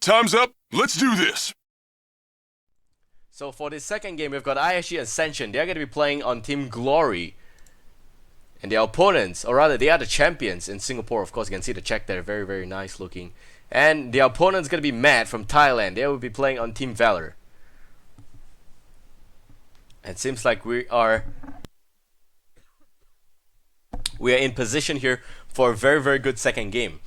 Time's up. Let's do this. So for this second game, we've got iSG.Ascension. They're going to be playing on Team Glory. And their opponents, or rather, they are the champions in Singapore. Of course, you can see the check there. Very, very nice looking. And their opponent's going to be Matt from Thailand. They will be playing on Team Valor. And it seems like we are in position here for a very, very good second game.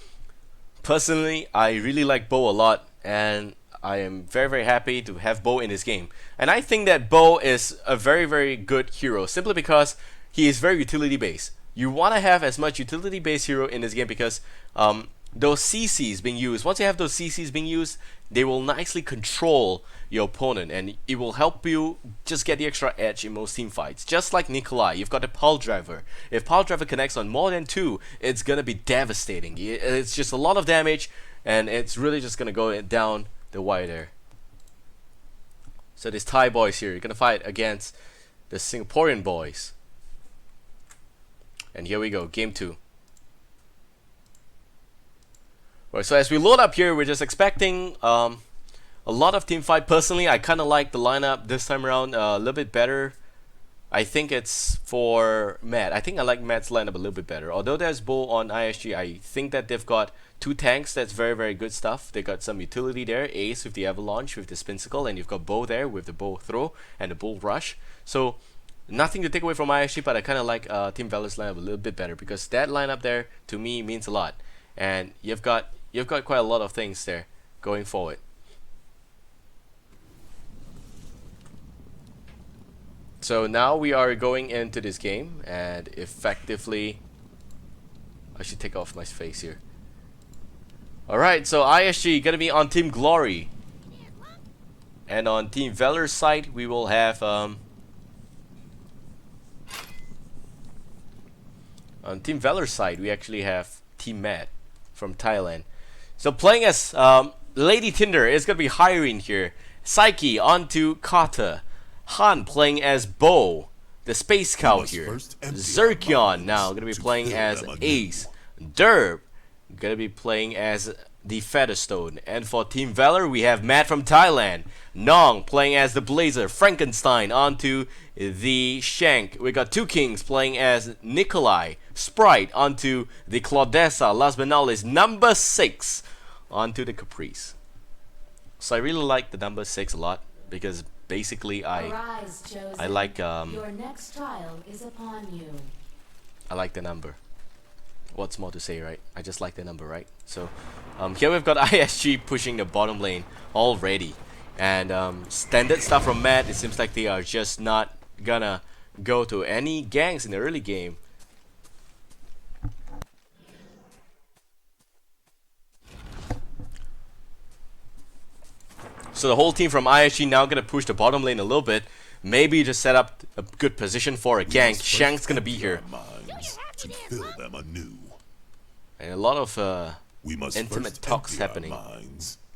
Personally, I really like Bo a lot. And I am very, very happy to have Bo in this game. And I think that Bo is a very, very good hero. Simply because he is very utility based. You want to have as much utility based hero in this game because those CCs being used, once you have those CCs being used, they will nicely control your opponent and it will help you just get the extra edge in most team fights. Just like Nikolai, you've got a Pulse Driver. If Pulse Driver connects on more than 2, it's going to be devastating. It's just a lot of damage and it's really just going to go down the wire there. So these Thai boys here, you're going to fight against the Singaporean boys. And here we go, game 2. Right, so as we load up here, we're just expecting a lot of team fight. Personally, I kind of like the lineup this time around a little bit better. I think it's for Matt. I think I like Matt's lineup a little bit better. Although there's Bo on iSG, I think that they've got 2 tanks. That's very, very good stuff. They got some utility there. Ace with the Avalanche, with the Spinsicle, and you've got Bo there with the Bow Throw and the Bull Rush. So nothing to take away from iSG, but I kind of like Team Valor's lineup a little bit better because that lineup there to me means a lot. And you've got quite a lot of things there going forward. So now we are going into this game and effectively I should take off my face here. Alright, so iSG gonna be on Team Glory. And on Team Valor's side we will have on Team Valor's side we actually have Team Matt from Thailand. So playing as Lady Tinder is going to be hiring here. Psyche onto Kata. Han playing as Bo, the Space Scout here. Zerkion now going to be playing as Ace. Derb going to be playing as the Featherstone. And for Team Valor we have Matt from Thailand. Nong playing as the Blazer. Frankenstein onto the Shank. We got 2 Kings playing as Nikolai. Sprite onto the Claudessa. Last but not least, number 6 onto the Caprice. So I really like the number 6 a lot because basically I like your next trial is upon you. I like the number. What's more to say, right? I just like the number, right? So here we've got iSG pushing the bottom lane already. And standard stuff from Matt, it seems like they are just not gonna go to any ganks in the early game. So the whole team from iSG now gonna push the bottom lane a little bit. Maybe just set up a good position for a gank. Shank's gonna be here. And a lot of intimate talks happening.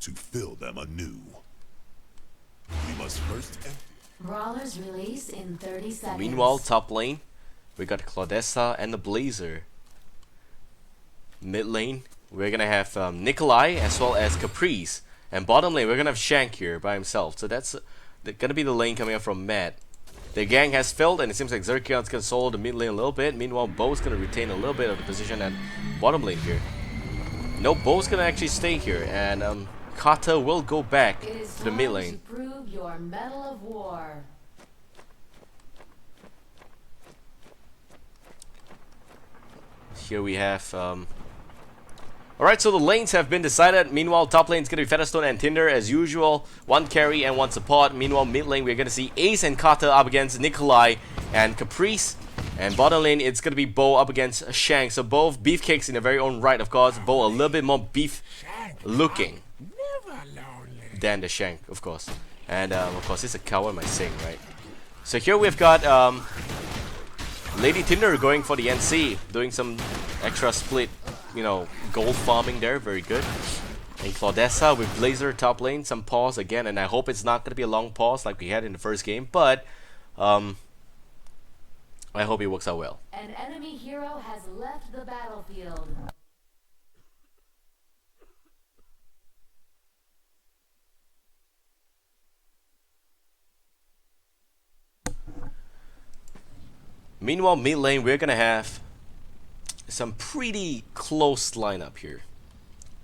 To fill them anew. We must first Brawlers release in 30 seconds. Meanwhile, top lane, we got Claudessa and the Blazer. Mid lane, we're gonna have Nikolai as well as Caprice. And bottom lane, we're gonna have Shank here by himself. So that's gonna be the lane coming up from Matt. The gang has filled, and it seems like Zerkion's gonna solo the mid lane a little bit. Meanwhile, Bo's gonna retain a little bit of the position at bottom lane here. No, Bo's gonna actually stay here, and Kata will go back to the mid lane. To prove your Medal of War. Here we have alright, so the lanes have been decided. Meanwhile, top lane is going to be Featherstone and Tinder as usual. 1 carry and 1 support. Meanwhile, mid lane we're going to see Ace and Kata up against Nikolai and Caprice. And bottom lane it's going to be Bo up against Shank. So both beefcakes in their very own right, of course. Bo a little bit more beef looking than the Shank, of course. And of course it's a cow, am I saying, right? So here we've got Lady Tinder going for the NC, doing some extra split, you know, gold farming there, very good. And Claudessa with Blazer top lane, some pause again, and I hope it's not going to be a long pause like we had in the first game, but I hope it works out well. An enemy hero has left the battlefield. Meanwhile, mid lane, we're gonna have some pretty close lineup here.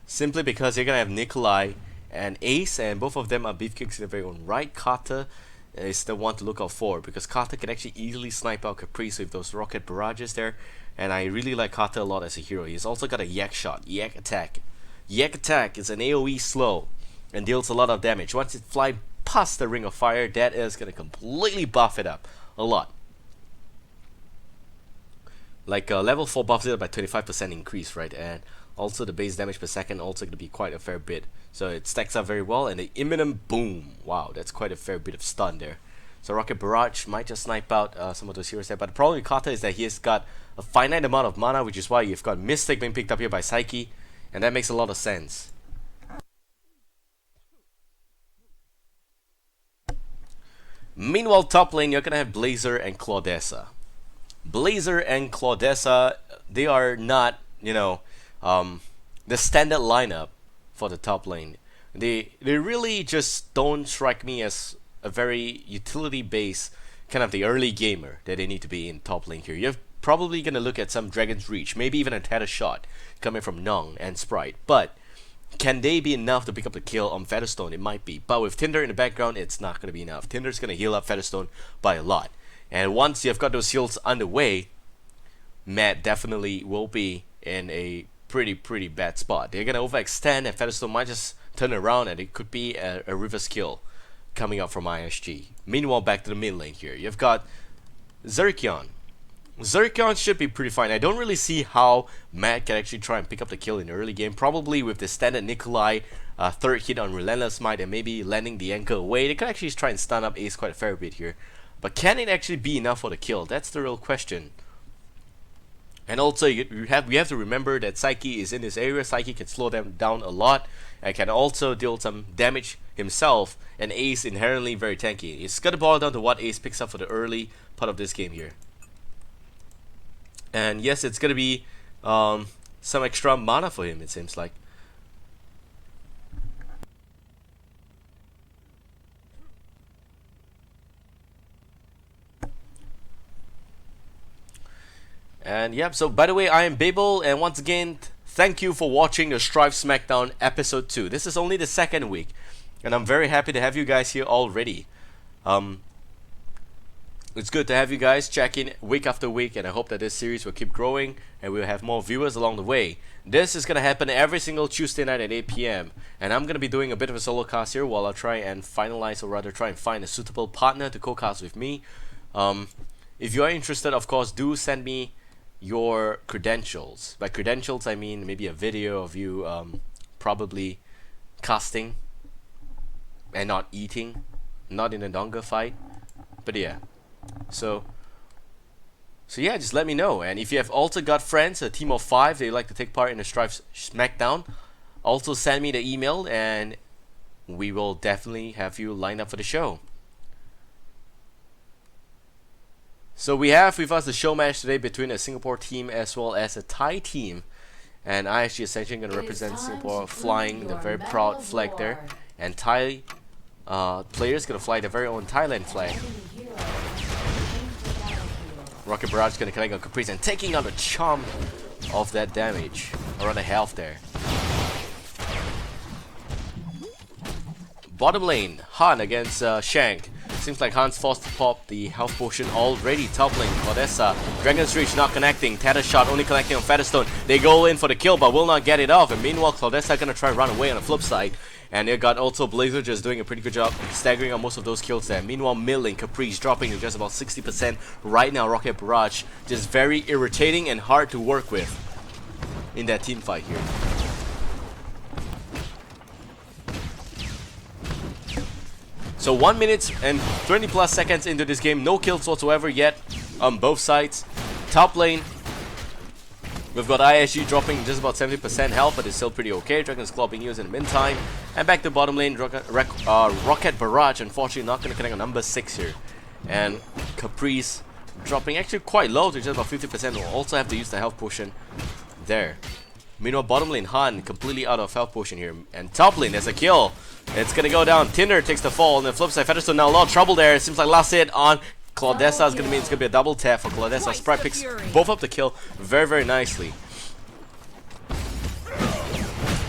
Simply because you're gonna have Nikolai and Ace, and both of them are beefcakes in their very own right. Kata is the one to look out for, because Kata can actually easily snipe out Caprice with those rocket barrages there. And I really like Kata a lot as a hero. He's also got a Yak shot, Yak attack. Yak attack is an AoE slow and deals a lot of damage. Once it flies past the ring of fire, that is gonna completely buff it up a lot. Like level 4 buffs it up by 25% increase, right? And also the base damage per second also going to be quite a fair bit. So it stacks up very well, and the imminent boom. Wow, that's quite a fair bit of stun there. So Rocket Barrage might just snipe out some of those heroes there. But the problem with Kata is that he has got a finite amount of mana, which is why you've got Mystic being picked up here by Psyche. And that makes a lot of sense. Meanwhile, top lane, you're going to have Blazer and Claudessa. Blazer and Claudessa, they are not, you know, the standard lineup for the top lane. They really just don't strike me as a very utility-based kind of the early gamer that they need to be in top lane here. You're probably going to look at some Dragon's Reach, maybe even a Tata Shot coming from Nung and Sprite. But can they be enough to pick up the kill on Featherstone? It might be. But with Tinder in the background, it's not going to be enough. Tinder's going to heal up Featherstone by a lot. And once you've got those heals underway, Matt definitely will be in a pretty bad spot. They're going to overextend, and Featherstone might just turn around, and it could be a reverse kill coming up from iSG. Meanwhile, back to the mid lane here. You've got Zerkion. Zerkion should be pretty fine. I don't really see how Matt can actually try and pick up the kill in the early game. Probably with the standard Nikolai third hit on Relentless Might and maybe landing the anchor away. They could actually try and stun up Ace quite a fair bit here. But can it actually be enough for the kill? That's the real question. And also, we have to remember that Psyche is in this area. Psyche can slow them down a lot and can also deal some damage himself. And Ace inherently very tanky. It's gonna boil down to what Ace picks up for the early part of this game here. And yes, it's gonna be some extra mana for him, it seems like. And yep, so by the way, I am Babel, and once again, thank you for watching the Strife Smackdown episode 2. This is only the second week, and I'm very happy to have you guys here already. It's good to have you guys check in week after week, and I hope that this series will keep growing and we'll have more viewers along the way. This is going to happen every single Tuesday night at 8 PM, and I'm going to be doing a bit of a solo cast here while I try and finalize, or rather try and find a suitable partner to co-cast with me. If you are interested, of course, do send me your credentials. By credentials, I mean maybe a video of you probably casting and not eating, not in a Donga fight. But yeah, so yeah, just let me know. And if you have also got friends, a team of 5, they like to take part in the Strife Smackdown, also send me the email and we will definitely have you lined up for the show. So we have with us the show match today between a Singapore team as well as a Thai team. And iSG.Ascension going to represent Singapore, flying the very proud flag there. And Thai players going to fly their very own Thailand flag. Rocket Barrage going to connect on Caprice and taking out a chunk of that damage. Around the health there. Bottom lane, Han against Shank. Seems like Han's forced to pop the health potion already. Top lane, Claudessa. Dragon's Reach not connecting. Tata Shot only connecting on Featherstone. They go in for the kill but will not get it off. And meanwhile, Claudessa gonna try to run away on the flip side. And they got also Blazer just doing a pretty good job staggering on most of those kills there. Meanwhile, Milling, Caprice dropping to just about 60% right now. Rocket Barrage just very irritating and hard to work with in that team fight here. So 1 minute and 20 plus seconds into this game, no kills whatsoever yet on both sides. Top lane, we've got iSG dropping just about 70% health, but it's still pretty okay. Dragon's Claw being used in the meantime. And back to bottom lane, Rocket Barrage, unfortunately not going to connect on number 6 here. And Caprice dropping actually quite low to just about 50%. Will also have to use the health potion there. Meanwhile, bottom lane, Han completely out of health potion here. And top lane, there's a kill. It's gonna go down. Tinder takes the fall. On the flip side, Featherstone now a lot of trouble there. It seems like last hit on Claudessa is gonna mean it's gonna be a double tap for Claudessa. Sprite picks both up the kill very nicely.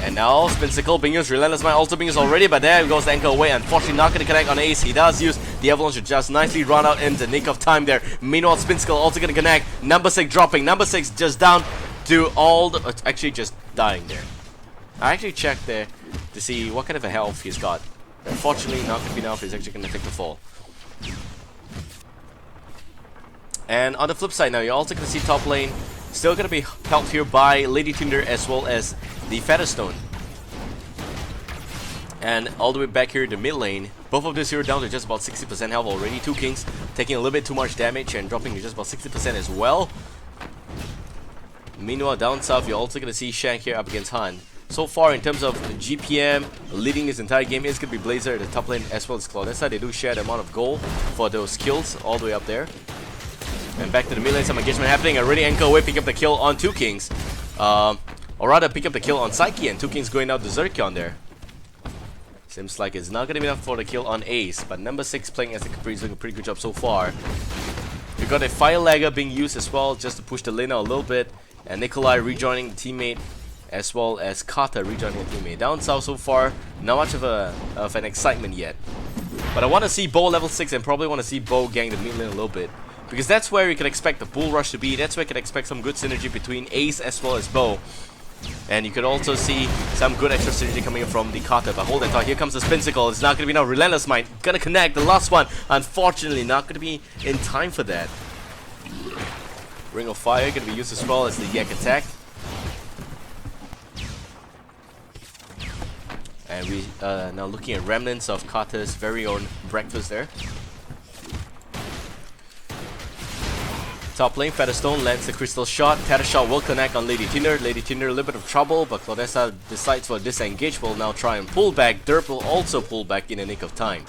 And now Spinsicle being used, Relentless Mind also being used already, but there goes the anchor away. Unfortunately not gonna connect on Ace. He does use the Avalanche to just nicely run out in the nick of time there. Meanwhile Spinsicle also gonna connect. Number 6 dropping. Number 6 just down to all the actually just dying there. I actually checked there to see what kind of a health he's got. Unfortunately not gonna be enough, he's actually gonna take the fall. And on the flip side now, you're also gonna see top lane still gonna be helped here by Lady Tinder as well as the Featherstone. And all the way back here to mid lane, both of these here down to just about 60% health already. Two Kings taking a little bit too much damage and dropping to just about 60% as well. Meanwhile, down south, you're also gonna see Shank here up against Han. So far, in terms of GPM, leading this entire game is gonna be Blazer at the top lane as well as Claudessa. They do share the amount of gold for those kills all the way up there. And back to the mid lane, some engagement happening. Already anchor away, pick up the kill on Two Kings. Or rather, pick up the kill on Psyche, and Two Kings going out to Zerkion there. Seems like it's not gonna be enough for the kill on Ace, but number 6 playing as the Capri is doing a pretty good job so far. We got a Fire Lagger being used as well, just to push the lane out a little bit. And Nikolai rejoining the teammate, as well as Kata rejoining the teammate. Down south so far, not much of an excitement yet. But I want to see Bo level 6 and probably want to see Bo gang the mid lane a little bit. Because that's where you can expect the bull rush to be. That's where you can expect some good synergy between Ace as well as Bo. And you could also see some good extra synergy coming from the Kata. But hold that thought, here comes the Spinsicle. It's not going to be now Relentless Mind. Gonna connect, the last one. Unfortunately, not going to be in time for that. Ring of Fire going to be used as well as the Yak attack. And we now looking at remnants of Kata's very own breakfast there. Top lane, Featherstone lands the crystal shot. Tether shot will connect on Lady Tinder. Lady Tinder a little bit of trouble, but Claudessa decides for disengage. Will now try and pull back. Derp will also pull back in the nick of time.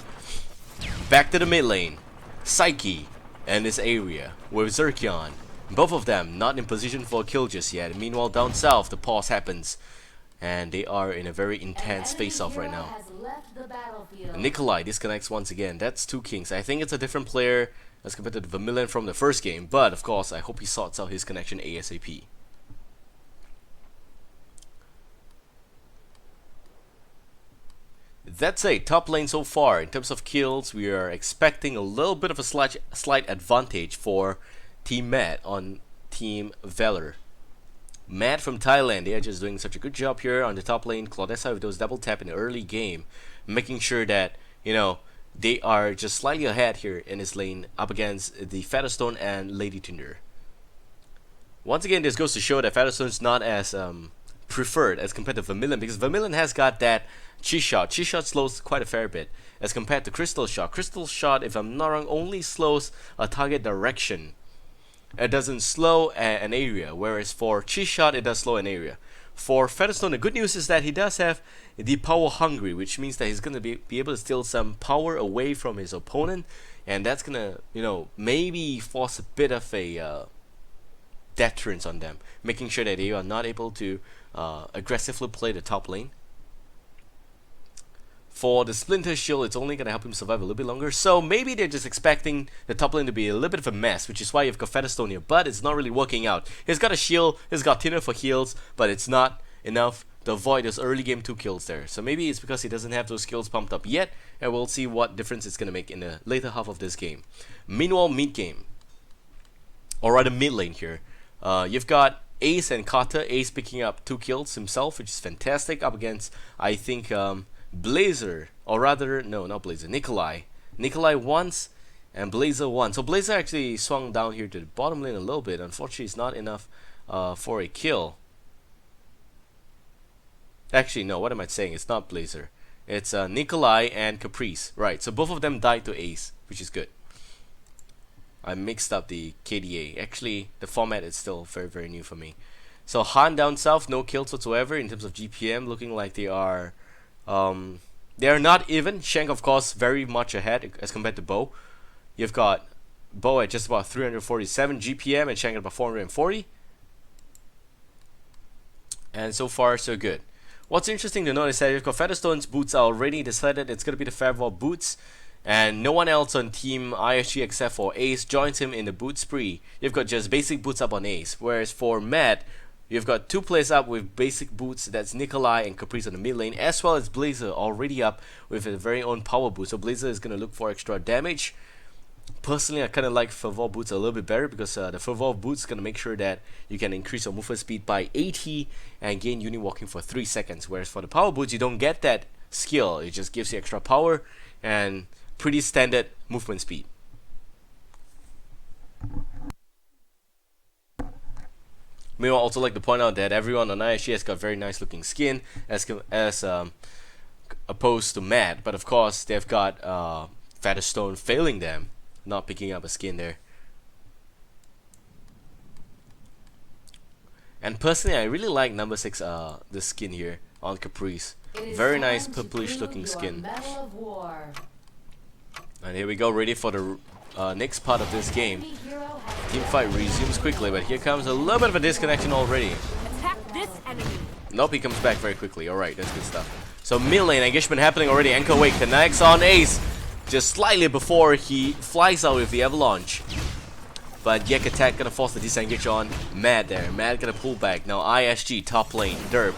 Back to the mid lane. Psyche and this area with Zerkion. Both of them not in position for a kill just yet. Meanwhile, down south, the pause happens. And they are in a very intense face-off right now. Nikolai disconnects once again. That's Two Kings. I think it's a different player as compared to the Vermilion from the first game, but of course I hope he sorts out his connection ASAP. That's it, top lane so far. In terms of kills, we are expecting a little bit of a slight advantage for Team Matt on Team Valor. Matt from Thailand, they are just doing such a good job here on the top lane. Claudessa with those double tap in the early game, making sure that, you know, they are just slightly ahead here in this lane up against the Featherstone and Lady Tinder. Once again, this goes to show that Featherstone is not as preferred as compared to Vermilion, because Vermilion has got that Chi Shot. Chi Shot slows quite a fair bit as compared to Crystal Shot. Crystal Shot, if I'm not wrong, only slows a target direction. It doesn't slow an area, whereas for Chi Shot, it does slow an area. For Featherstone, the good news is that he does have the Power Hungry, which means that he's going to be able to steal some power away from his opponent, and that's going to, you know, maybe force a bit of a deterrence on them, making sure that they are not able to aggressively play the top lane. For the Splinter Shield, it's only going to help him survive a little bit longer, so maybe they're just expecting the top lane to be a little bit of a mess, which is why you've got Featherstone here, but it's not really working out. He's got a shield, he's got Tinder for heals, but it's not enough to avoid those early game 2 kills there. So maybe it's because he doesn't have those skills pumped up yet, and we'll see what difference it's going to make in the later half of this game. Meanwhile, mid game, or rather mid lane here, you've got Ace and Kata. Ace picking up 2 kills himself, which is fantastic, up against, I think, Blazer, or rather, no, not Blazer, Nikolai. Nikolai once, and Blazer once. So Blazer actually swung down here to the bottom lane a little bit. Unfortunately, it's not enough for a kill. Actually, no, what am I saying? It's not Blazer. It's Nikolai and Caprice. Right, so both of them died to Ace, which is good. I mixed up the KDA. Actually, the format is still very, very new for me. So Han down south, no kills whatsoever in terms of GPM, looking like they are not even. Shank, of course, very much ahead as compared to Bo. You've got Bo at just about 347 GPM and Shank at about 440. And so far, so good. What's interesting to note is that you've got Featherstone's boots are already decided it's going to be the Farewell boots. And no one else on Team iSG except for Ace joins him in the boot spree. You've got just basic boots up on Ace. Whereas for Matt, you've got 2 players up with basic boots. That's Nikolai and Caprice on the mid lane, as well as Blazer already up with his very own power boost. So Blazer is going to look for extra damage. Personally, I kind of like Fervor boots a little bit better because the Fervor boots is going to make sure that you can increase your movement speed by 80 and gain unit walking for 3 seconds. Whereas for the power boots, you don't get that skill. It just gives you extra power and pretty standard movement speed. Meanwhile, I also like to point out that everyone on iSG has got very nice looking skin as opposed to Matt, but of course they've got Featherstone failing them, not picking up a skin there. And personally, I really like number 6 the skin here on Caprice. Very nice purplish looking skin. And here we go, ready for the next part of this game. Team fight resumes quickly, but here comes a little bit of a disconnection already. Attack this enemy. Nope, he comes back very quickly. Alright, that's good stuff. So mid lane engagement happening already. Anchor Wake connects on Ace just slightly before he flies out with the avalanche. But Yak attack gonna force the disengage on Mad there. Mad gonna pull back. Now iSG top lane. Derp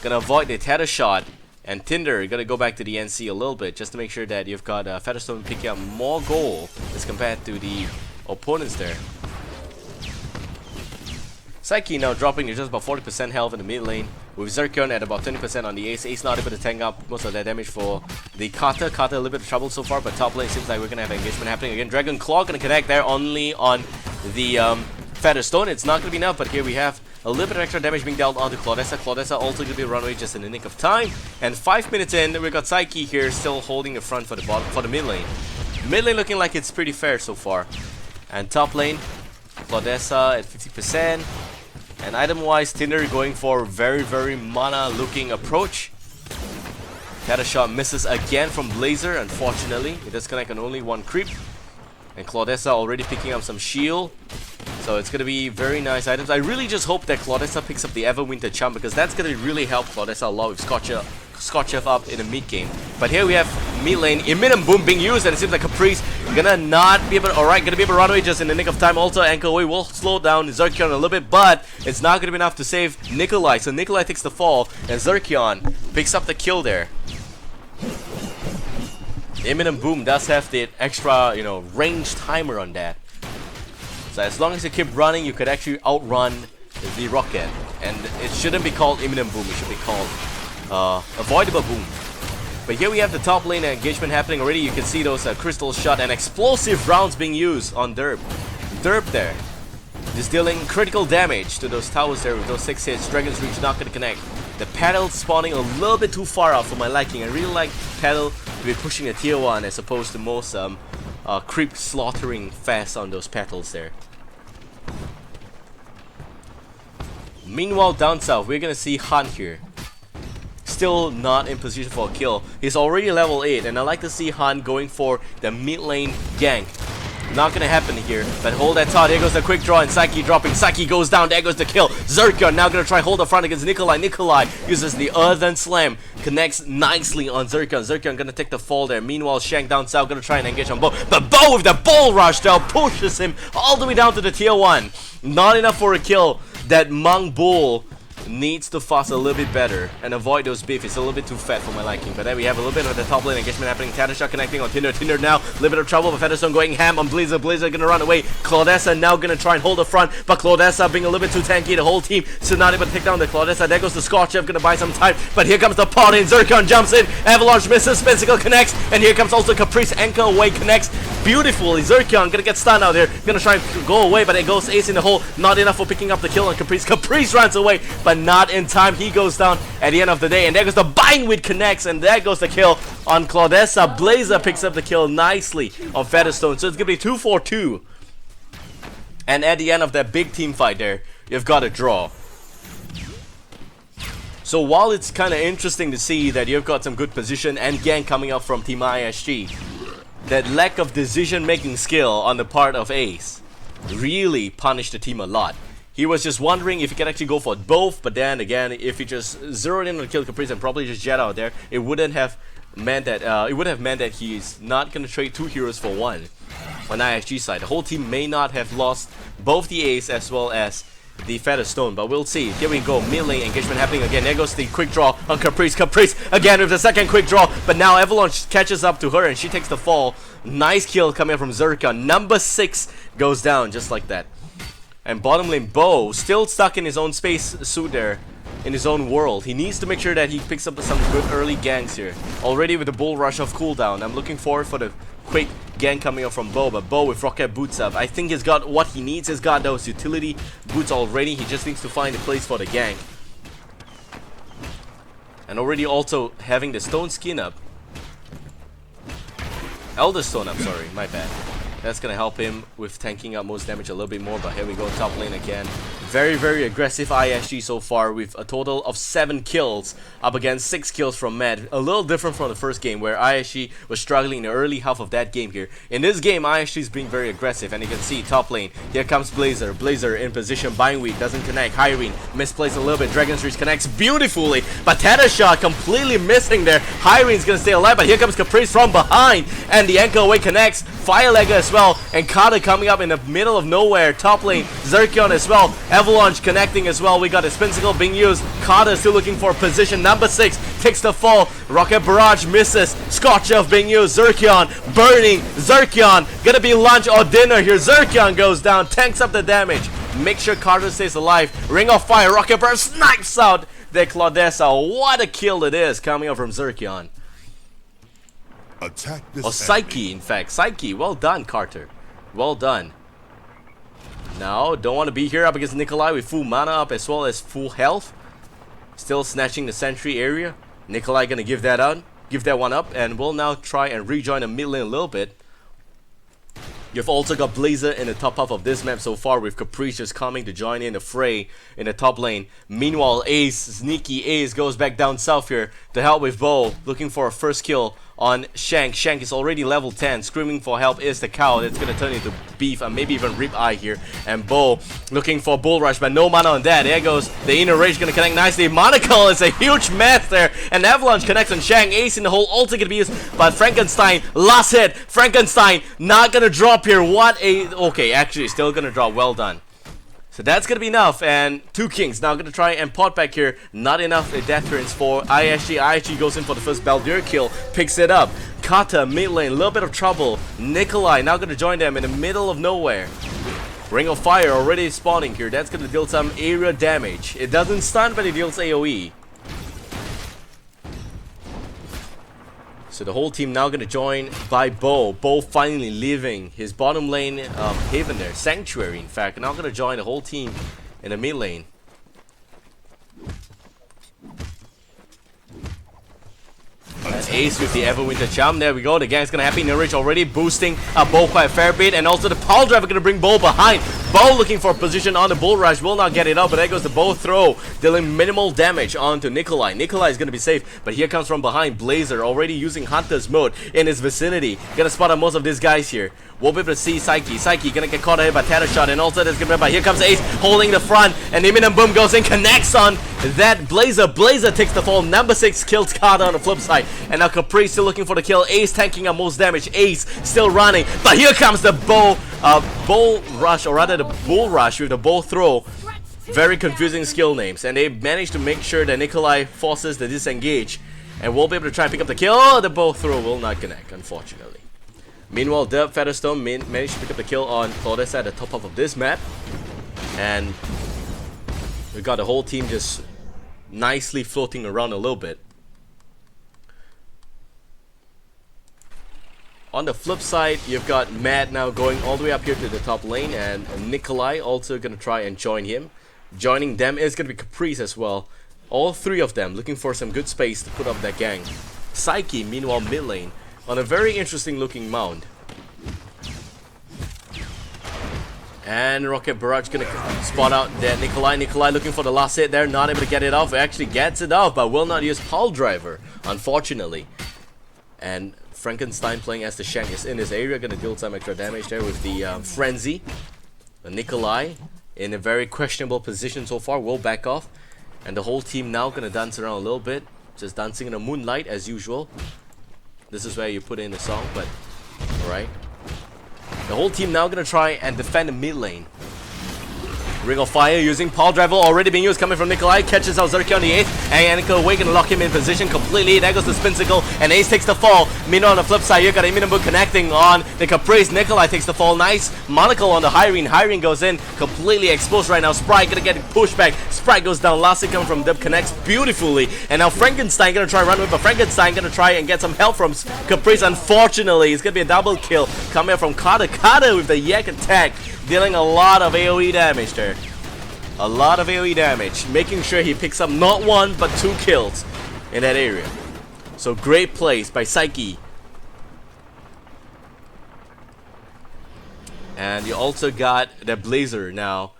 gonna avoid the tether shot. And Tinder gonna go back to the NC a little bit just to make sure that you've got Featherstone picking up more gold as compared to the opponents there. Psyche now dropping to just about 40% health in the mid lane, with Zerkion at about 20% on the Ace. Ace not able to tank up most of that damage for the Carter. Carter a little bit of trouble so far, but top lane seems like we're gonna have engagement happening again. Dragon Claw gonna connect there only on the Featherstone. It's not gonna be enough, but here we have a little bit of extra damage being dealt onto Claudessa. Claudessa also gonna be runaway just in the nick of time. And 5 minutes in, we got Psyche here still holding the front for the bottom, for the mid lane. Mid lane looking like it's pretty fair so far. And top lane, Claudessa at 50%. And item-wise, Tinder going for a very mana-looking approach. Tether shot misses again from Blazer, unfortunately. It does connect on only 1 creep. And Claudessa already picking up some shield. So it's going to be very nice items. I really just hope that Claudessa picks up the Everwinter Charm because that's going to really help Claudessa a lot with Scorcher up in the mid game. But here we have mid lane, Imminent Boom being used, and it seems like Caprice gonna not be able to, gonna be able to run away just in the nick of time. Also, Anchor Away will slow down Zerkion a little bit, but it's not gonna be enough to save Nikolai. So Nikolai takes the fall, and Zerkion picks up the kill there. Imminent Boom does have the extra, range timer on that. So as long as you keep running, you could actually outrun the rocket. And it shouldn't be called Imminent Boom, it should be called Avoidable Boom. But here we have the top lane engagement happening already. You can see those crystal shot and explosive rounds being used on Derp. Derp there, just dealing critical damage to those towers there with those 6 hits. Dragon's Reach not going to connect. The Paddle spawning a little bit too far out for my liking. I really like Paddle to be pushing a tier 1 as opposed to most creep slaughtering fast on those petals there. Meanwhile, down south, we're gonna see Hunt here. Still not in position for a kill. He's already level 8, and I like to see Hunt going for the mid lane gank. Not gonna happen here, but hold that thought. Here goes the quick draw, and Psyche dropping. Psyche goes down, there goes the kill. Zerkion now gonna try hold the front against Nikolai. Nikolai uses the Earthen Slam, connects nicely on Zerkion. Zerkion gonna take the fall there. Meanwhile, Shank down south gonna try and engage on Bo. But Bo with the ball rush though pushes him all the way down to the tier 1. Not enough for a kill. That Monk Bull needs to fast a little bit better and avoid those beef. It's a little bit too fat for my liking. But then we have a little bit of the top lane engagement happening. Tattershaw connecting on Tinder. Tinder now, a little bit of trouble, but Featherstone going ham on Blazer. Blazer gonna run away. Claudessa now gonna try and hold the front, but Claudessa being a little bit too tanky. The whole team still not able to take down the Claudessa. There goes the Scorcher, gonna buy some time, but here comes the pot in. Zerkion jumps in, Avalanche misses, Physical connects, and here comes also Caprice. Anchor Away connects beautifully. Zerkion gonna get stunned out there, gonna try and go away, but it goes Ace in the hole. Not enough for picking up the kill on Caprice. Caprice runs away, but not in time. He goes down at the end of the day, and there goes the Bindweed connects, and there goes the kill on Claudessa. Blazer picks up the kill nicely on Featherstone, so it's gonna be 2-4-2. And at the end of that big team fight there, you've got a draw. So while it's kind of interesting to see that you've got some good position and gank coming up from Team iSG, that lack of decision-making skill on the part of Ace really punished the team a lot. He was just wondering if he could actually go for both, but then again, if he just zeroed in on kill Caprice and probably just jet out there, it wouldn't have meant that he's not gonna trade 2 heroes for 1 on iSG side. The whole team may not have lost both the Ace as well as the Featherstone, but we'll see. Here we go, mid lane engagement happening again. There goes the quick draw on Caprice. Caprice again with the second quick draw, but now Avalanche catches up to her and she takes the fall. Nice kill coming from Zircon. Number 6 goes down just like that. And bottom lane, Bo still stuck in his own space suit there, in his own world. He needs to make sure that he picks up some good early ganks here. Already with the bull rush of cooldown. I'm looking forward for the quick gank coming up from Bo, but Bo with rocket boots up. I think he's got what he needs. He's got those utility boots already. He just needs to find a place for the gank. And already also having the stone skin up. Elder Stone, I'm sorry, my bad. That's gonna help him with tanking up most damage a little bit more, but here we go, top lane again. Very, very aggressive ISG so far with a total of 7 kills up against 6 kills from Mad. A little different from the first game where ISG was struggling in the early half of that game here. In this game, ISG is being very aggressive, and you can see top lane. Here comes Blazer. Blazer in position, buying weak, doesn't connect. Hyrene misplaced a little bit. Dragon's Reach connects beautifully, but Tether Shot completely missing there. Hyrene's gonna stay alive, but here comes Caprice from behind, and the Anchor Away connects. Firelegger as well, and Carter coming up in the middle of nowhere. Top lane, Zircon as well. Avalanche connecting as well. We got a spin cycle being used. Carter still looking for position. Number 6 takes the fall. Rocket Barrage misses. Scorch Elf being used. Zircon burning. Zircon gonna be lunch or dinner here. Zircon goes down, tanks up the damage. Make sure Carter stays alive. Ring of Fire. Rocket Barrage snipes out their Claudessa. What a kill it is coming up from Zircon. Attack this Or Psyche, in fact. Psyche, well done, Carter. Well done. Now, don't want to be here up against Nikolai with full mana up as well as full health. Still snatching the sentry area. Nikolai gonna give that one up, and we'll now try and rejoin the mid lane a little bit. You've also got Blazer in the top half of this map so far, with Caprice just coming to join in the fray in the top lane. Meanwhile, Ace, sneaky Ace, goes back down south here to help with Bo, looking for a first kill on Shank. Shank is already level 10. Screaming for help is the cow. That's gonna turn into beef and maybe even rib eye here. And Bo looking for bull rush, but no mana on that. There goes the inner rage, gonna connect nicely. Monocle is a huge mess there, and Avalanche connects on Shank. Ace in the hole, also gonna be used, but Frankenstein, last hit. Frankenstein not gonna drop here. What a okay, actually still gonna drop. Well done. So that's gonna be enough, and 2 Kings now gonna try and pot back here. Not enough death turns for ISG. ISG goes in for the first Baldur kill, picks it up. Kata mid lane, a little bit of trouble. Nikolai now gonna join them in the middle of nowhere. Ring of Fire already spawning here. That's gonna deal some area damage. It doesn't stun, but it deals AoE. So the whole team now gonna join by Bo. Bo finally leaving his bottom lane haven there, Sanctuary in fact. Now gonna join the whole team in the mid lane. And Ace with the Everwinter Charm. There we go. The gang's gonna happen in the ridge already, boosting Bo quite a fair bit, and also the Pile Driver gonna bring Bo behind. Bo looking for a position on the Bull Rush, will not get it up, but there goes the Bow Throw, dealing minimal damage onto Nikolai. Nikolai is gonna be safe, but here comes from behind Blazer, already using Hunter's mode in his vicinity. Gonna spot on most of these guys here. We'll be able to see Psyche. Psyche gonna get caught ahead by Tether Shot, and also there's gonna be, but here comes Ace holding the front, and the Imminent Boom goes in, connects on that Blazer. Blazer takes the fall. Number 6 kills Carter on the flip side, and now Caprice still looking for the kill. Ace tanking up most damage. Ace still running, but here comes the Bull Rush, or rather the Bull Rush with the Bow Throw. Very confusing skill names, and they managed to make sure that Nikolai forces the disengage, and we'll be able to try and pick up the kill. Oh, the Bow Throw will not connect, unfortunately. Meanwhile, the Featherstone managed to pick up the kill on Claudessa at the top half of this map, and we got the whole team just nicely floating around a little bit. On the flip side, you've got Mad now going all the way up here to the top lane, and Nikolai also gonna try and join him. Joining them is gonna be Caprice as well. All 3 of them looking for some good space to put up that gang. Psyche, meanwhile, mid lane on a very interesting looking mound. And Rocket Barrage gonna spot out that Nikolai. Nikolai looking for the last hit there, not able to get it off. Actually gets it off, but will not use Pile Driver, unfortunately. And Frankenstein playing as the Shank is in this area, gonna deal some extra damage there with the Frenzy. Nikolai in a very questionable position so far, will back off. And the whole team now gonna dance around a little bit, just dancing in the moonlight as usual. This is where you put in the song, but alright. The whole team now gonna try and defend the mid lane. Ring of Fire using Power Driver already being used, coming from Nikolai, catches out Zerky on the 8th, and Nikolai gonna lock him in position completely. There goes the Spin Sickle, and Ace takes the fall. Mino on the flip side, you got Imminent connecting on the Caprice. Nikolai takes the fall, nice. Monocle on the Hyrene, Hyrene goes in, completely exposed right now. Sprite gonna get pushed back, Sprite goes down, last hit coming from Dip, connects beautifully. And now Frankenstein gonna try run with, but Frankenstein gonna try and get some help from Caprice. Unfortunately, it's gonna be a double kill coming from Carter. Carter with the Yak attack, dealing a lot of AoE damage there. A lot of AoE damage, making sure he picks up not 1 but 2 kills in that area. So great plays by Psyche. And you also got the Blazer now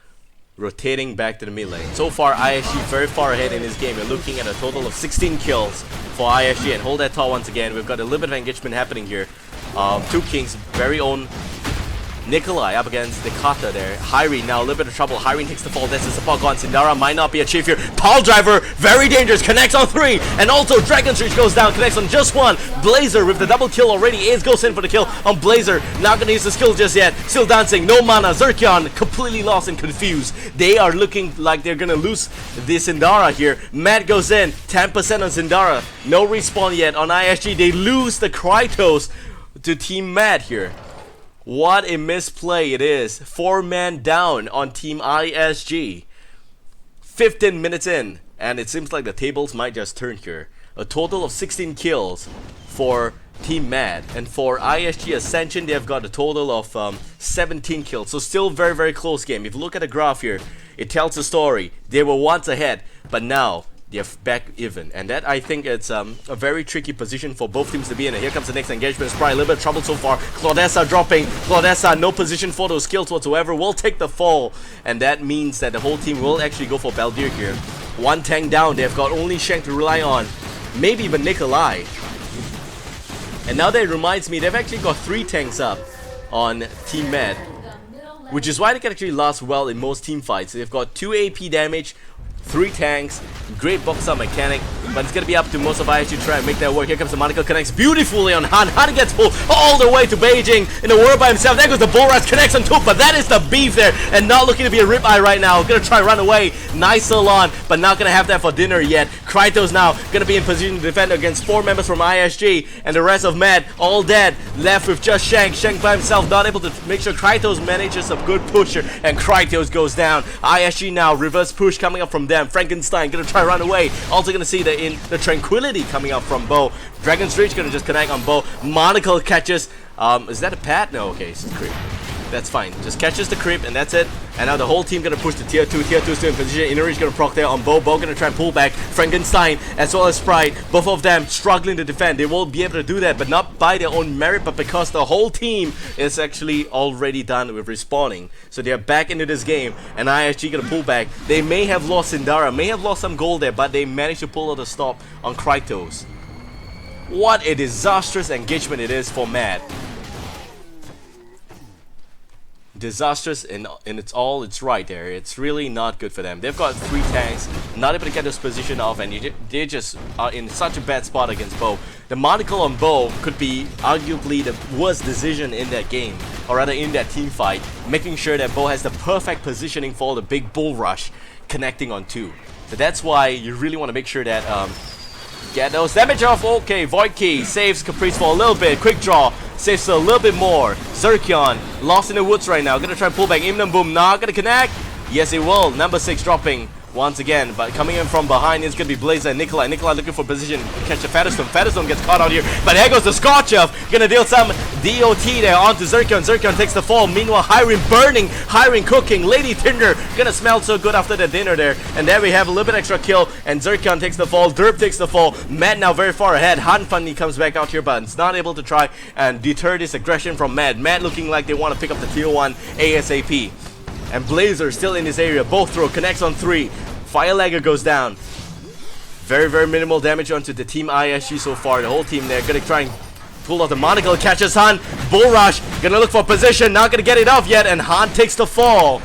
rotating back to the mid lane. So far iSG very far ahead in this game. You're looking at a total of 16 kills for iSG, and hold that thought once again. We've got a little bit of engagement happening here. Two Kings, very own Nikolai up against the Kata there. Hyrene now a little bit of trouble. Hyrene takes the fall. That's the support gone. Sindara might not be achieved here. Pile Driver, very dangerous. Connects on 3. And also Dragon's Reach goes down. Connects on just 1. Blazer with the double kill already. Ace goes in for the kill on Blazer. Not gonna use the skill just yet. Still dancing. No mana. Zerkion completely lost and confused. They are looking like they're gonna lose this Sindara here. Matt goes in. 10% on Sindara. No respawn yet on iSG. They lose the Krytos to Team Matt here. What a misplay it is. 4-man down on Team iSG. 15 minutes in, and it seems like the tables might just turn here. A total of 16 kills for Team Mad, and for iSG.Ascension they've got a total of 17 kills. So still very, very close game. If you look at the graph here, it tells the story. They were once ahead, but now they're back even, and that I think it's a very tricky position for both teams to be in. And here comes the next engagement. Sprite a little bit of trouble so far. Claudessa dropping. Claudessa no position for those kills whatsoever. Will take the fall, and that means that the whole team will actually go for Baldir here. 1 tank down. They've got only Shank to rely on, maybe even Nikolai. And now that reminds me, they've actually got 3 tanks up on Team Mad, which is why they can actually last well in most team fights. They've got 2 AP damage, 3 tanks, great box out mechanic, but it's gonna be up to most of iSG to try and make that work. Here comes the Monocle, connects beautifully on Han. Han gets pulled all the way to Beijing in the world by himself. There goes the Bull Rush, connects on 2, but that is the beef there, and not looking to be a ribeye right now. Gonna try run away. Nice Salon, but not gonna have that for dinner yet. Krytos now gonna be in position to defend against 4 members from iSG, and the rest of Mad all dead. Left with just Shank. Shank by himself, not able to make sure Krytos manages a good pusher, and Krytos goes down. iSG now reverse push coming up from them. Frankenstein gonna try run away. Also gonna see the Tranquility coming up from Bo. Dragon's Reach gonna just connect on Bo. Monocle catches. Is that a pad? No, okay, it's a creep. That's fine. Just catches the creep, and that's it. And now the whole team gonna push to tier 2. Tier 2 still in position. Inner Reach gonna proc there on Bo. Bo gonna try and pull back. Frankenstein as well as Sprite. Both of them struggling to defend. They won't be able to do that, but not by their own merit, but because the whole team is actually already done with respawning. So they are back into this game, and iSG gonna pull back. They may have lost Sindara, may have lost some gold there, but they managed to pull out a stop on Krytos. What a disastrous engagement it is for Mad. Disastrous in it's right there. It's really not good for them. They've got 3 tanks, not able to get this position off, and they just are in such a bad spot against Bo. The Monocle on Bo could be arguably the worst decision in that game, or rather in that team fight, making sure that Bo has the perfect positioning for the big Bull Rush connecting on 2. So that's why you really want to make sure that get those damage off. Okay, Void Key saves Caprice for a little bit. Quick Draw saves a little bit more. Zerkion lost in the woods right now. Gonna try and pull back. Imminent Boom not gonna connect. Yes, it will. Number 6 dropping once again, but coming in from behind is gonna be Blazer and Nikolai. Nikolai looking for position. Catch the Featherstone. Featherstone gets caught out here, but there goes the Scorch Elf. Gonna deal some DOT there onto Zerkion. Zerkion takes the fall. Meanwhile, Hyrene burning. Hyrene cooking. Lady Tinder gonna smell so good after the dinner there. And there we have a little bit extra kill, and Zerkion takes the fall. Derp takes the fall. Matt now very far ahead. Han finally comes back out here, but it's not able to try and deter this aggression from Matt. Matt looking like they want to pick up the tier 1 ASAP. And Blazer still in this area. Both throw connects on 3. Fire Lagger goes down. Very, very minimal damage onto the Team iSG so far. The whole team there gonna try and pull out the Monocle. Catches Han. Bull Rush gonna look for position. Not gonna get it off yet. And Han takes the fall.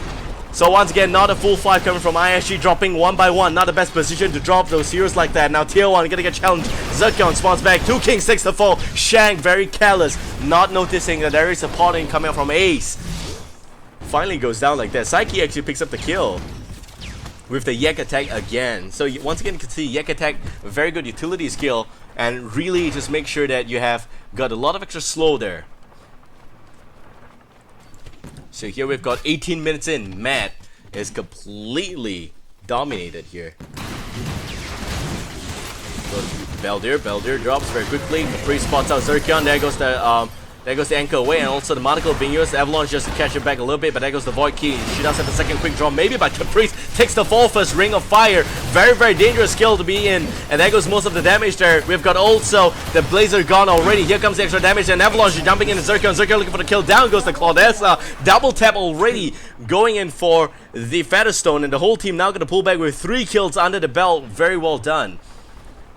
So once again, not a full 5 coming from iSG, dropping one by one. Not the best position to drop those heroes like that. Now tier 1 gonna get challenged. Zircon spawns back. 2 Kings takes the fall. Shank very careless, not noticing that there is a potting coming out from Ace. Finally goes down like that. Psyche actually picks up the kill with the Yak attack again. So once again, you can see Yak attack, a very good utility skill, and really just make sure that you have got a lot of extra slow there. So here we've got 18 minutes in. Matt is completely dominated here. Beldir drops very quickly. Capri spots out Zircon. There goes the anchor away, and also the Monocle being used. Avalanche just to catch it back a little bit, but there goes the Void Key. She does have a second quick draw, maybe, but Caprice takes the fall first. Ring of Fire, very, very dangerous skill to be in, and there goes most of the damage there. We've got also the Blazer gone already. Here comes the extra damage, and Avalanche jumping into Zircon. Zircon looking for the kill. Down goes the Claudessa. Double tap already going in for the Featherstone, and the whole team now going to pull back with 3 kills under the belt. Very well done.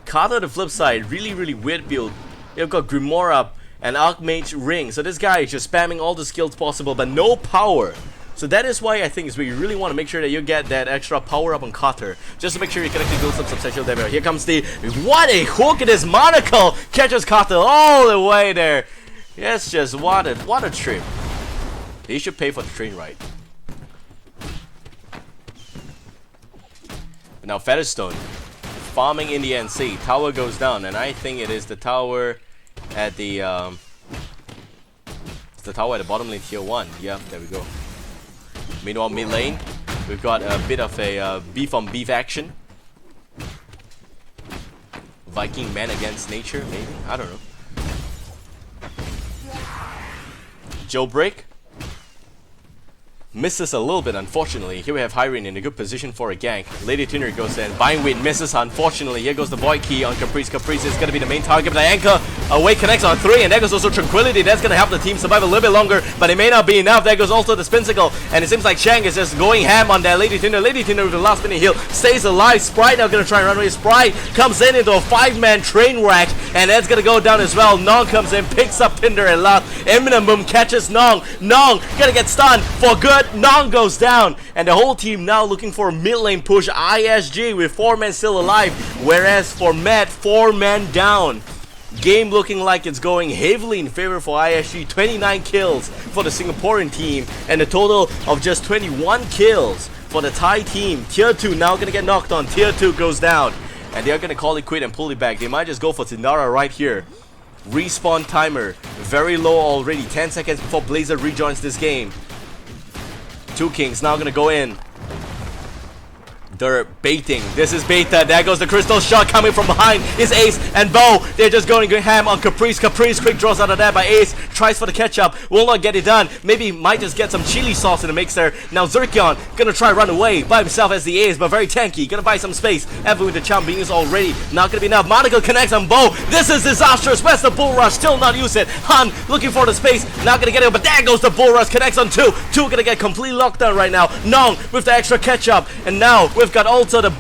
Carter, the flip side, really, really weird build. You've got Grimoire up and Archmage Ring. So this guy is just spamming all the skills possible, but no power. So that is why I think is where you really want to make sure that you get that extra power up on Carter, just to make sure you can actually do some substantial damage. Here comes the, what a hook it is. Monocle catches Carter all the way there. Yes, just what a trip. He should pay for the train ride. But now Featherstone farming in the NC. Tower goes down, and I think it is the tower at the it's the tower at the bottom lane, tier 1. Yeah, there we go. Meanwhile, mid lane, we've got a bit of a beef on beef action. Viking man against nature, maybe? I don't know. Jailbreak misses a little bit, unfortunately. Here we have Hyrin in a good position for a gank. Lady Tinder goes in. Bindweed misses, unfortunately. Here goes the Void Key on Caprice. Caprice is going to be the main target, but the anchor away connects on 3, and there goes also Tranquility. That's going to help the team survive a little bit longer, but it may not be enough. There goes also the Spinsicle, and it seems like Shang is just going ham on that Lady Tinder. Lady Tinder with the last minute heal stays alive. Sprite now going to try and run away. Sprite comes in into a 5-man train wreck, and that's going to go down as well. Nong comes in, picks up Tinder, and last Imminent Boom catches Nong. Nong going to get stunned for good. Nong goes down, and the whole team now looking for a mid lane push. iSG with 4 men still alive, whereas for Matt, 4 men down. Game looking like it's going heavily in favor for iSG. 29 kills for the Singaporean team, and a total of just 21 kills for the Thai team. Tier 2 now gonna get knocked on. Tier 2 goes down, and they're gonna call it quit and pull it back. They might just go for Tindara right here. Respawn timer very low already. 10 seconds before Blazer rejoins this game. 2 Kings now gonna go in. They're baiting. This is beta. There goes the crystal shot coming from behind. Is Ace and Bo. They're just going ham on Caprice. Caprice quick draws out of that by Ace. Tries for the catch up. Will not get it done. Maybe might just get some chili sauce in the mix there. Now Zircon gonna try run away by himself as the Ace, but very tanky. Gonna buy some space. Ever with the charm being used already. Not gonna be enough. Monocle connects on Bo. This is disastrous. Where's the bull rush? Still not use it. Han looking for the space. Not gonna get it, but there goes the bull rush. Connects on 2. 2 gonna get completely locked down right now. Nong with the extra catch up, and now we've got also the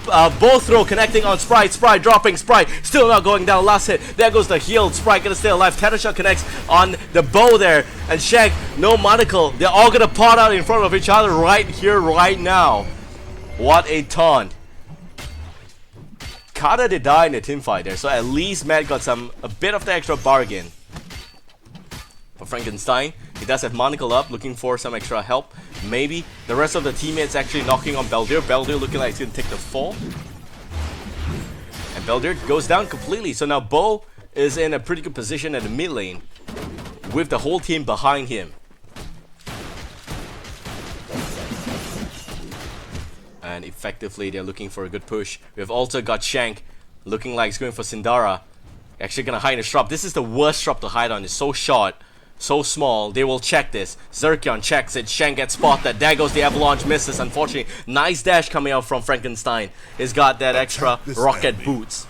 bow throw connecting on Sprite. Sprite dropping. Sprite still not going down. Last hit. There goes the heal. Sprite gonna stay alive. Tether connects on the bow there, and Shank, no Monocle. They're all gonna pot out in front of each other right here, right now. What a taunt. Carter did die in the teamfight there, so at least Matt got a bit of the extra bargain. For Frankenstein, he does have Monocle up, looking for some extra help. Maybe the rest of the teammates actually knocking on Beldir. Beldir looking like he's gonna take the fall, and Beldir goes down completely. So now Bo is in a pretty good position at the mid lane, with the whole team behind him. And effectively, they're looking for a good push. We've also got Shank looking like he's going for Sindara. Actually gonna hide in a shrub. This is the worst shrub to hide on. It's so short, so small. They will check this. Zircon checks it. Shank gets spotted. There goes the avalanche. Misses, unfortunately. Nice dash coming out from Frankenstein. He's got that extra rocket boots.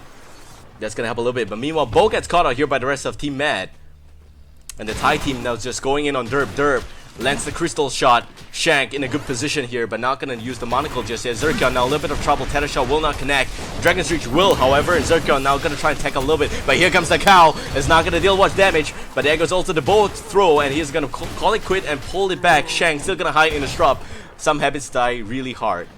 That's gonna help a little bit. But meanwhile, Bo gets caught out here by the rest of Team Mad. And the Thai team now just going in on Derp. Derp lands the crystal shot. Shank in a good position here, but not gonna use the Monocle just yet. Zircon now a little bit of trouble. Tether shot will not connect. Dragon's Reach will, however, and Zircon now gonna try and tackle a little bit. But here comes the cow. It's not gonna deal much damage, but there goes also the bow throw, and he's gonna call it quit and pull it back. Shank still gonna hide in the shrub. some habits die really hard.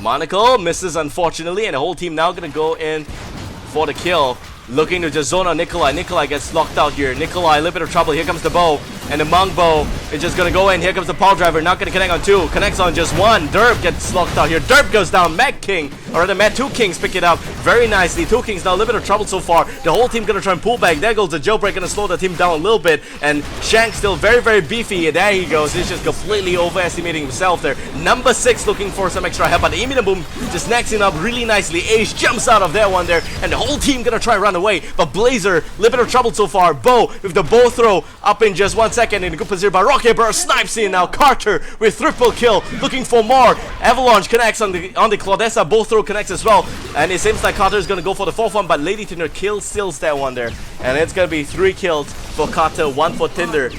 Monocle misses unfortunately, and the whole team now gonna go in for the kill. Looking to just zone on Nikolai. Nikolai gets locked out here. Nikolai, a little bit of trouble. Here comes the bow. And the monk bow is just gonna go in. Here comes the power driver. Not gonna connect on two. Connects on just one. Derp gets locked out here. Derp goes down. Mad King, or rather Mad 2 Kings pick it up very nicely. 2 Kings now a little bit of trouble so far. The whole team gonna try and pull back. There goes the jailbreak, gonna slow the team down a little bit. And Shank still very, very beefy. And there he goes. He's just completely overestimating himself there. Number 6 looking for some extra help. But the Imminent Boom just snacks him up really nicely. Ace jumps out of that one there. And the whole team gonna try and run away. But Blazer, a little bit of trouble so far. Bo with the bow throw up in just 1 second in a good position. But Rocket Burst snipes in now. Carter with triple kill, looking for more. Avalanche connects on the Claudessa. Bow throw connects as well. And it seems like Carter is gonna go for the 4th one, but Lady Tinder steals that one there. And it's gonna be 3 kills for Carter, 1 for Tinder.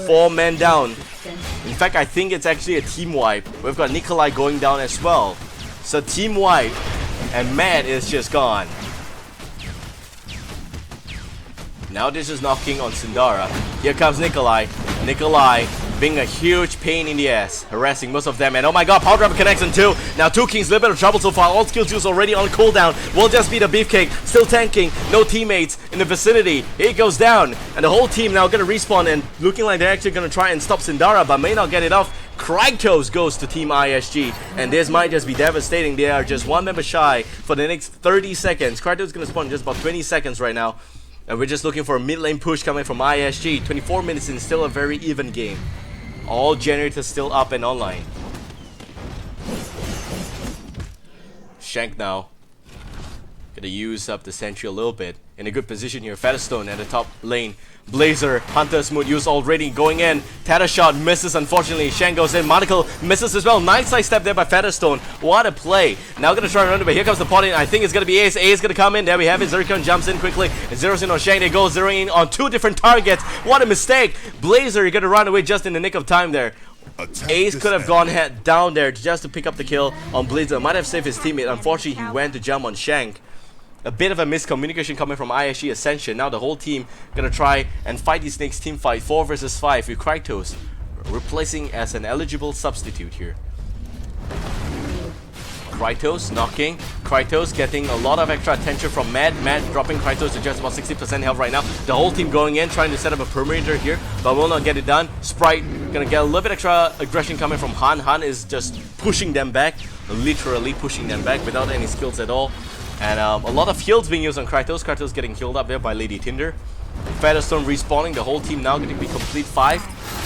4 men down. In fact, I think it's actually a team wipe. We've got Nikolai going down as well. So team wipe, and Matt is just gone. Now this is knocking on Sindara. Here comes Nikolai. Nikolai being a huge pain in the ass, harassing most of them. And oh my god, Power Driver connects on 2. Now 2 Kings, a little bit of trouble so far. All skill juice already on cooldown. Will just be the Beefcake, still tanking. No teammates in the vicinity. He goes down. And the whole team now gonna respawn and looking like they're actually gonna try and stop Sindara, but may not get it off. Kryptos goes to Team iSG, and this might just be devastating. They are just 1 member shy for the next 30 seconds. Kryptos is gonna spawn in just about 20 seconds right now. And we're just looking for a mid lane push coming from iSG. 24 minutes in, still a very even game. All generators still up and online. Shank now. Gonna use up the sentry a little bit. In a good position here. Featherstone at the top lane. Blazer, Hunter's Mood used already, going in. Tether shot misses unfortunately. Shank goes in. Monocle misses as well. Nice side step there by Featherstone. What a play. Now gonna try and run away. Here comes the pot in. I think it's gonna be Ace. Ace gonna come in. There we have it. Zerkon jumps in quickly. Zeroes in on Shank. They go zeroing in on 2 different targets. What a mistake. Blazer, you're gonna run away just in the nick of time there. Ace could have gone head down there just to pick up the kill on Blazer. Might have saved his teammate. Unfortunately, he went to jump on Shank. A bit of a miscommunication coming from iSG.Ascension. Now the whole team gonna try and fight this next team fight 4 versus 5 with Kryptos replacing as an eligible substitute here. Kryptos knocking. Kryptos getting a lot of extra attention from Mad. Mad dropping Kryptos to just about 60% health right now. The whole team going in, trying to set up a perimeter here, but will not get it done. Sprite gonna get a little bit extra aggression coming from Han. Han is just pushing them back, literally pushing them back without any skills at all. And a lot of heals being used on Kryptos. Kryptos getting healed up there by Lady Tinder. Featherstone respawning. The whole team now going to be complete 5.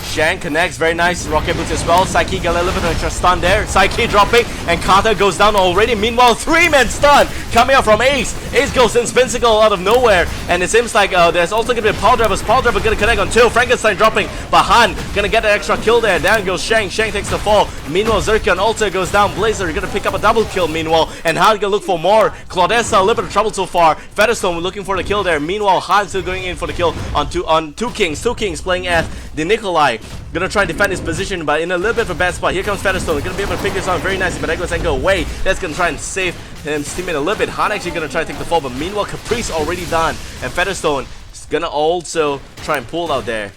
Shank connects. Very nice. Rocket boots as well. Psyche got a little bit of extra stun there. Psyche dropping. And Carter goes down already. Meanwhile, 3-man stun coming out from Ace. Ace goes in Spinsicle out of nowhere. And it seems like there's also going to be a Power Driver. Power Driver going to connect on 2. Frankenstein dropping. But Han going to get an extra kill there. Down goes Shank. Shank takes the fall. Meanwhile, Zerkion also goes down. Blazer going to pick up a double kill meanwhile. And Han going to look for more. Claudessa, a little bit of trouble so far. Featherstone looking for the kill there. Meanwhile, Han still going in for the kill on 2 Kings. 2 Kings playing as the Nikolai. Gonna try and defend his position, but in a little bit of a bad spot. Here comes Featherstone. Gonna be able to pick this up very nicely, but that goes and go away. That's gonna try and save his teammate a little bit. Han actually gonna try to take the fall, but meanwhile, Caprice already done. And Featherstone is gonna also try and pull out there.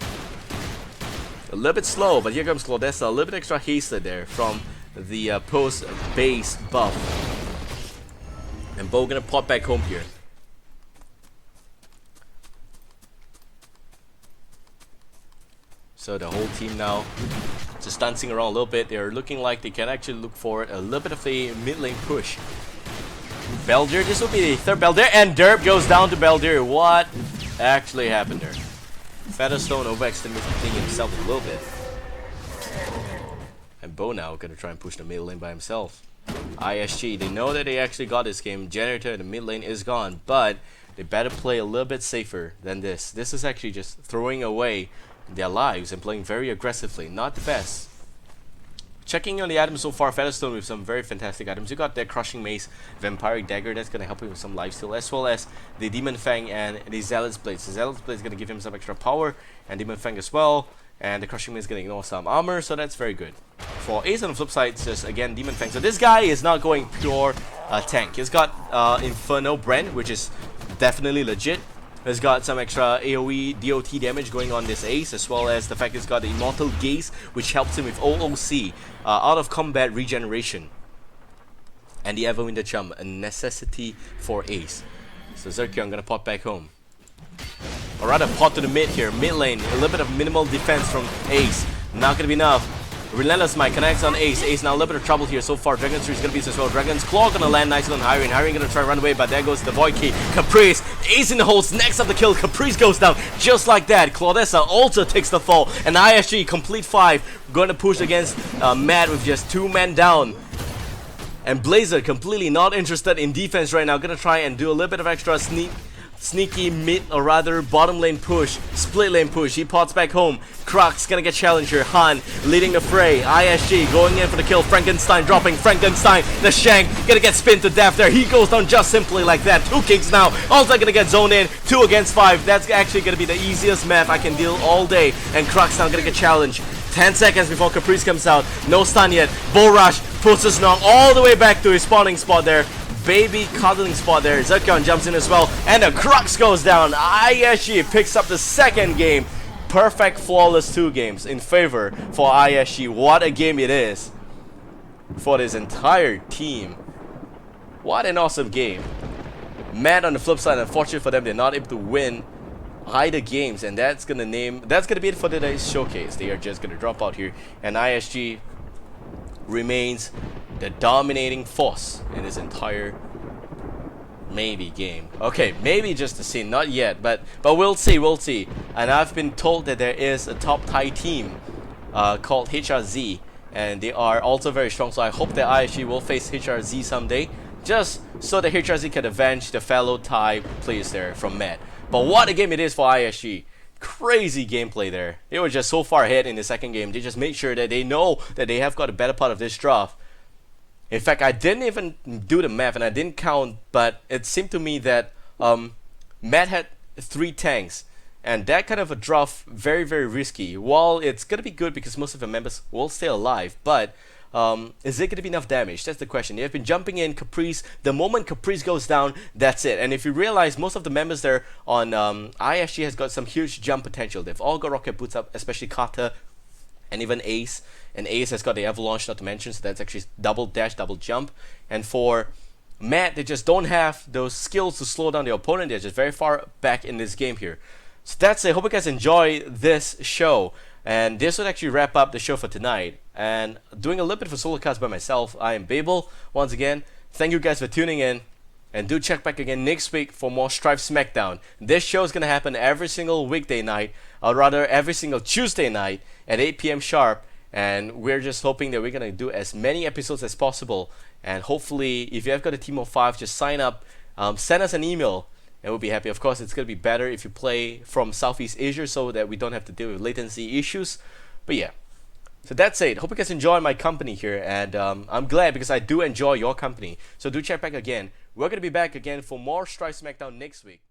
A little bit slow, but here comes Claudessa. A little bit extra hasted there from the post-base buff. And Bo gonna pop back home here. So the whole team now just dancing around a little bit. They're looking like they can actually look forward a little bit of a mid lane push. Beldir, this will be the 3rd Beldir, and Derp goes down to Beldir. What actually happened there? Featherstone overextending himself a little bit. And Bo now gonna try and push the mid lane by himself. iSG, they know that they actually got this game. Janitor in the mid lane is gone, but they better play a little bit safer than this. This is actually just throwing away their lives and playing very aggressively. Not the best. Checking on the items so far, Featherstone with some very fantastic items. You got their Crushing Mace, Vampiric Dagger, that's going to help him with some lifesteal, as well as the Demon Fang and the Zealot's Blades. The Zealot's Blade is going to give him some extra power, and Demon Fang as well. And the Crushing Mace is going to ignore some armor, so that's very good. For Ace on the flip side, it's just again Demon Fang. So this guy is not going pure tank. He's got Inferno Brand, which is definitely legit. has got some extra AoE DOT damage going on this ace, as well as the fact it's got the Immortal Gaze, which helps him with OOC, out of combat regeneration. And the Everwind Chum, a necessity for ace. So Zerkion gonna pot back home. Or rather, pot to the mid here. Mid lane, a little bit of minimal defense from ace. Not gonna be enough. Relentless Might connects on Ace. Ace now a little bit of trouble here so far. Dragon's Tree is going to be as well. Dragon's Claw going to land nicely on Hyrian. Hyrian going to try to run away, but there goes the Void Key. Caprice, Ace in the holes, next up the kill. Caprice goes down just like that. Claudessa also takes the fall. And iSG, complete 5, going to push against Matt with just 2 men down. And Blazer completely not interested in defense right now. Going to try and do a little bit of extra sneaky mid, or rather bottom lane push, split lane push. He pots back home. Crux gonna get challenger. Han leading the fray. iSG going in for the kill. Frankenstein dropping. Frankenstein, the shank, gonna get spinned to death there. He goes down just simply like that. 2 kings now. Also gonna get zoned in. 2 against 5. That's actually gonna be the easiest map I can deal all day. And Crux now gonna get challenged. 10 seconds before Caprice comes out. No stun yet. Bull Rush puts us now all the way back to his spawning spot there. Baby cuddling spot there. Zerkion jumps in as well, and the Crux goes down. iSG picks up the second game. Perfect, flawless 2 games in favor for iSG. What a game it is for this entire team. What an awesome game. Matt on the flip side, unfortunate for them, they're not able to win either games, and that's gonna be it for today's showcase. They are just gonna drop out here, and iSG remains the dominating force in this entire maybe game. Okay, maybe just a scene, not yet, but we'll see. And I've been told that there is a top Thai team called HRZ, and they are also very strong, so I hope that iSG will face HRZ someday, just so that HRZ can avenge the fellow Thai players there from Matt. But what a game it is for iSG. Crazy gameplay there. They were just so far ahead in the second game. They just made sure that they know that they have got a better part of this draft. In fact, I didn't even do the math and I didn't count, but it seemed to me that Matt had 3 tanks, and that kind of a draft very, very risky. While it's gonna be good because most of the members will stay alive, but is it gonna be enough damage? That's the question. They have been jumping in Caprice. The moment Caprice goes down, that's it. And if you realize, most of the members there on iSG has got some huge jump potential. They've all got rocket boots up, especially Carter and even Ace. And Ace has got the avalanche, not to mention, so that's actually double dash, double jump. And for Matt, they just don't have those skills to slow down the opponent. They're just very far back in this game here. So that's it. Hope you guys enjoy this show. And this would actually wrap up the show for tonight. And doing a little bit of a solo cast by myself, I am Babel. Once again, thank you guys for tuning in. And do check back again next week for more Strife Smackdown. This show is going to happen every single weekday night, or rather every single Tuesday night at 8 p.m. sharp. And we're just hoping that we're going to do as many episodes as possible. And hopefully, if you have got a team of 5, just sign up, send us an email, and we'll be happy. Of course, it's going to be better if you play from Southeast Asia so that we don't have to deal with latency issues. But yeah, so that's it. Hope you guys enjoy my company here, and I'm glad because I do enjoy your company. So do check back again. We're going to be back again for more Strife Smackdown next week.